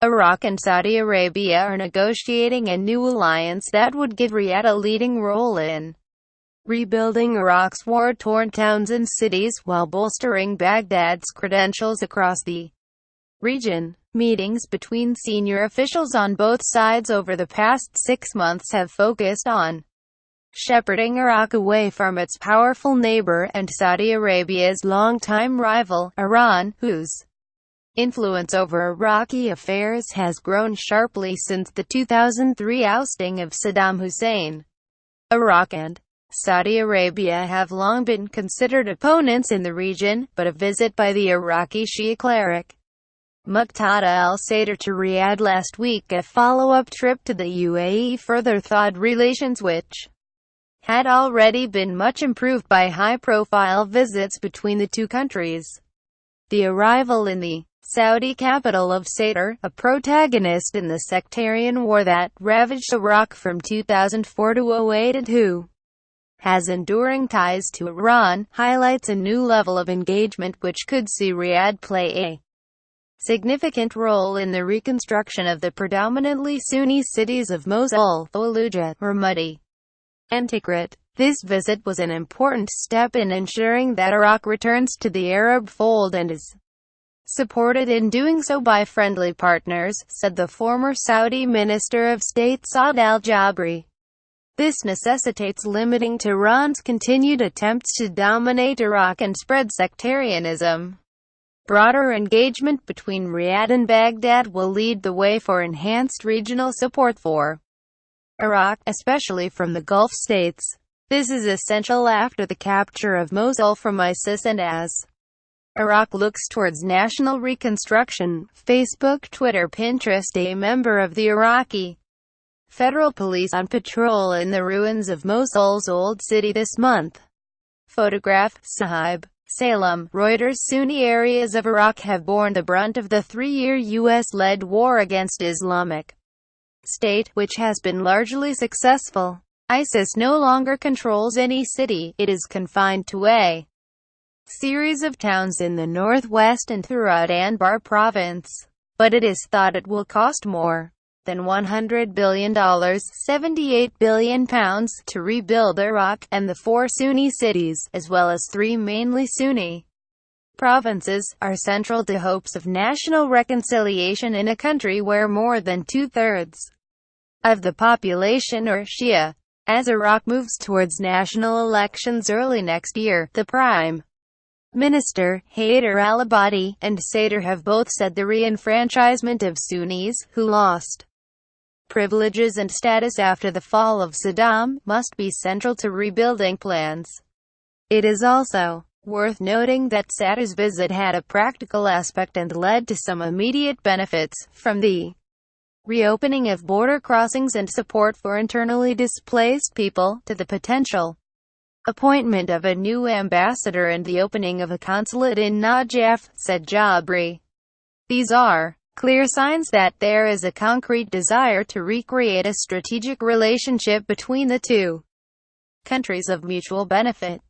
Iraq and Saudi Arabia are negotiating a new alliance that would give Riyadh a leading role in rebuilding Iraq's war-torn towns and cities, while bolstering Baghdad's credentials across the region. Meetings between senior officials on both sides over the past 6 months have focused on shepherding Iraq away from its powerful neighbor and Saudi Arabia's longtime rival, Iran, whose influence over Iraqi affairs has grown sharply since the 2003 ousting of Saddam Hussein. Iraq and Saudi Arabia have long been considered opponents in the region, but a visit by the Iraqi Shia cleric Muqtada al-Sadr to Riyadh last week, a follow-up trip to the UAE, further thawed relations which had already been much improved by high-profile visits between the two countries. The arrival in the Saudi capital of Sadr, a protagonist in the sectarian war that ravaged Iraq from 2004 to 2008 and who has enduring ties to Iran, highlights a new level of engagement which could see Riyadh play a significant role in the reconstruction of the predominantly Sunni cities of Mosul, Fallujah, Ramadi, and Tikrit. This visit was an important step in ensuring that Iraq returns to the Arab fold and is supported in doing so by friendly partners, said the former Saudi Minister of State Saad al-Jabri. This necessitates limiting Tehran's continued attempts to dominate Iraq and spread sectarianism. Broader engagement between Riyadh and Baghdad will lead the way for enhanced regional support for Iraq, especially from the Gulf states. This is essential after the capture of Mosul from ISIS and as Iraq looks towards national reconstruction. Facebook, Twitter, Pinterest. A member of the Iraqi Federal Police on patrol in the ruins of Mosul's old city this month. Photograph, Sahib, Salem. Reuters. Sunni areas of Iraq have borne the brunt of the 3-year U.S.-led war against Islamic State, which has been largely successful. ISIS no longer controls any city, it is confined to a series of towns in the northwest and throughout Anbar province. But it is thought it will cost more than $100 billion, £78 billion, to rebuild Iraq, and the 4 Sunni cities, as well as 3 mainly Sunni provinces, are central to hopes of national reconciliation in a country where more than 2/3 of the population are Shia. As Iraq moves towards national elections early next year, the Prime Minister, Haider al-Abadi, and Sadr have both said the reenfranchisement of Sunnis, who lost privileges and status after the fall of Saddam, must be central to rebuilding plans. It is also worth noting that Sadr's visit had a practical aspect and led to some immediate benefits, from the reopening of border crossings and support for internally displaced people, to the potential appointment of a new ambassador and the opening of a consulate in Najaf, said Jabri. These are clear signs that there is a concrete desire to recreate a strategic relationship between the two countries of mutual benefit.